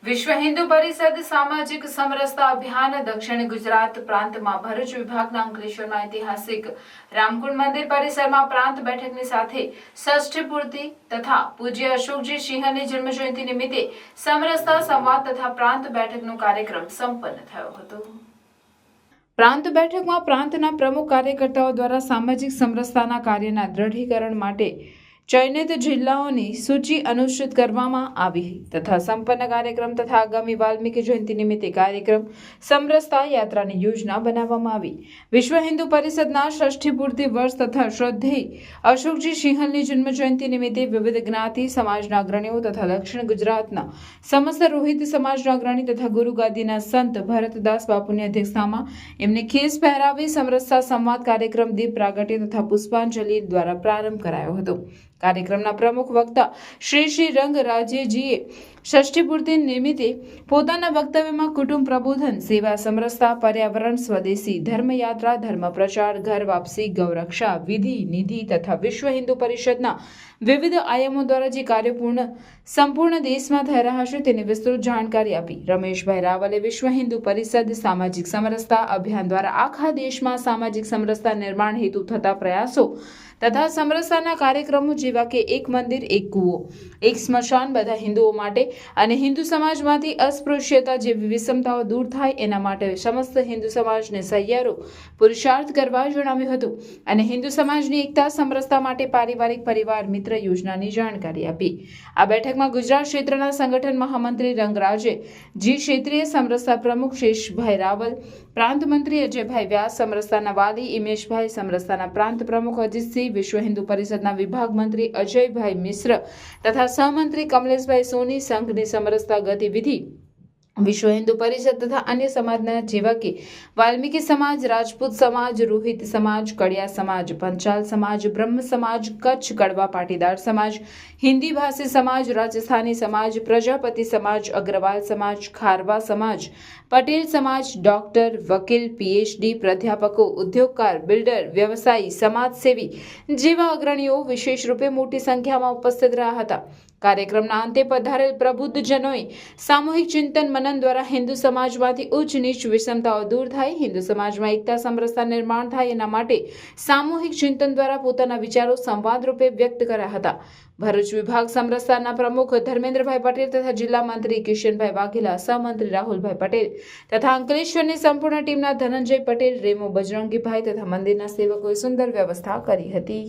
વિશ્વ હિન્દુ પરિષદ સામાજિક સમરસતા અભિયાન દક્ષિણ ગુજરાત પ્રાંતમાં ભરૂચ વિભાગના અંકલેશ્વરમાં ઐતિહાસિક રામકુંડ મંદિર પરિસરમાં પ્રાંત બેઠકની સાથે ષષ્ઠી પૂર્તિ તથા પૂજ્ય અશોકજી સિંહની જન્મજયંતિ નિમિત્તે સમરસતા સંવાદ તથા પ્રાંત બેઠકનો કાર્યક્રમ સંપન્ન થયો હતો। પ્રાંત બેઠકમાં પ્રાંતના પ્રમુખ કાર્યકર્તાઓ દ્વારા સામાજિક સમરસતાના કાર્યના દ્રઢીકરણ માટે ચયનિત જિલ્લાઓની સૂચિ અનુસૂચિત કરવામાં આવી તથા સંપન્ન કાર્યક્રમ તથા આગામી વાલ્મીકી જયંતિ નિમિત્તે કાર્યક્રમ સમરસતા યાત્રાની યોજના બનાવવામાં આવી। વિશ્વ હિન્દુ પરિષદના ષષ્ઠી પૂર્તિ વર્ષ તથા શ્રદ્ધેય અશોકજી સિંહલની જન્મજયંતિ નિમિત્તે વિવિધ જ્ઞાતિ સમાજના અગ્રણીઓ તથા દક્ષિણ ગુજરાતના સમસ્ત રોહિત સમાજના અગ્રણી તથા ગુરુ ગાદીના સંત ભરતદાસ બાપુની અધ્યક્ષતામાં એમને ખેસ પહેરાવી સમરસતા સંવાદ કાર્યક્રમ દીપ પ્રાગટ્ય તથા પુષ્પાંજલિ દ્વારા પ્રારંભ કરાયો હતો। કાર્યક્રમના પ્રમુખ વક્તા શ્રી રંગરાજેજીએ ષષ્ઠી પૂર્તિ નિમિત્તે પોતાના વક્તવ્યમાં કુટુંબ પ્રબોધન, સેવા, સમરસતા, પર્યાવરણ, સ્વદેશી, ધર્મયાત્રા, ધર્મ પ્રચાર, ઘર વાપસી, ગૌરક્ષા, વિધિ, નિધિ તથા વિશ્વ હિન્દુ પરિષદના વિવિધ આયામો દ્વારા જે કાર્ય સંપૂર્ણ દેશમાં થઈ રહ્યા છે તેની વિસ્તૃત જાણકારી આપી। રમેશભાઈ રાવલે વિશ્વ હિન્દુ પરિષદ સામાજિક સમરસતા અભિયાન દ્વારા આખા દેશમાં સામાજિક સમરસતા નિર્માણ હેતુ થતા પ્રયાસો તથા સમરસતાના કાર્યક્રમો જેવા કે એક મંદિર એક કૂવો, એક સ્મશાન બધા હિન્દુઓ માટે અને હિન્દુ સમાજમાંથી અસ્પૃશ્યતા જેવી વિષમતાઓ દૂર થાય એના માટે સમસ્ત હિન્દુ સમાજને સહિયારો પુરુષાર્થ કરવા જણાવ્યું હતું અને હિન્દુ સમાજની એકતા સમરસતા માટે પારિવારિક પરિવાર મિત્ર યોજનાની જાણકારી આપી। આ બેઠકમાં ગુજરાત ક્ષેત્રના સંગઠન મહામંત્રી રંગરાજે જી, ક્ષેત્રીય સમરસતા પ્રમુખ શેષભાઈ રાવલ, પ્રાંત મંત્રી અજયભાઈ વ્યાસ, સમરસતાના વાલી ઇમેશભાઈ, સમરસતાના પ્રાંત પ્રમુખ અજીતસિંહ, વિશ્વ હિન્દુ પરિષદના વિભાગ મંત્રી અજયભાઈ મિશ્ર તથા સહમંત્રી કમલેશભાઈ સોની, સંઘની સમરસતા ગતિવિધિ વિશ્વ હિન્દુ પરિષદ તથા અન્ય સમાજના જેવા કે વાલ્મીકી સમાજ, રાજપૂત સમાજ, રોહિત સમાજ, કડિયા સમાજ, પંચાલ સમાજ, બ્રહ્મ સમાજ, કચ્છ કડવા પાટીદાર સમાજ, હિન્દી ભાષી સમાજ, રાજસ્થાની સમાજ, પ્રજાપતિ સમાજ, અગ્રવાલ સમાજ, ખારવા સમાજ, પટેલ સમાજ, ડોક્ટર, વકીલ, પીએચડી, પ્રાધ્યાપકો, ઉદ્યોગકાર, બિલ્ડર, વ્યવસાયી, સમાજસેવી જેવા અગ્રણીઓ વિશેષ રૂપે મોટી સંખ્યામાં ઉપસ્થિત રહ્યા હતા। કાર્યક્રમના અંતે પધારેલ પ્રબુદ્ધજનોએ સામૂહિક ચિંતન મનન દ્વારા હિન્દુ સમાજમાંથી ઉચ્ચ નીચ વિષમતાઓ દૂર થાય, હિન્દુ સમાજમાં એકતા સમરસતા નિર્માણ થાય એના માટે સામૂહિક ચિંતન દ્વારા પોતાના વિચારો સંવાદ રૂપે વ્યક્ત કર્યા હતા। ભરૂચ વિભાગ સમરસતાના પ્રમુખ ધર્મેન્દ્રભાઈ પટેલ તથા જિલ્લા મંત્રી કિશનભાઈ વાઘેલા, સહમંત્રી રાહુલભાઈ પટેલ તથા અંકલેશ્વરની સંપૂર્ણ ટીમના ધનંજય પટેલ, રેમો બજરંગીભાઈ તથા મંદિરના સેવકોએ સુંદર વ્યવસ્થા કરી હતી।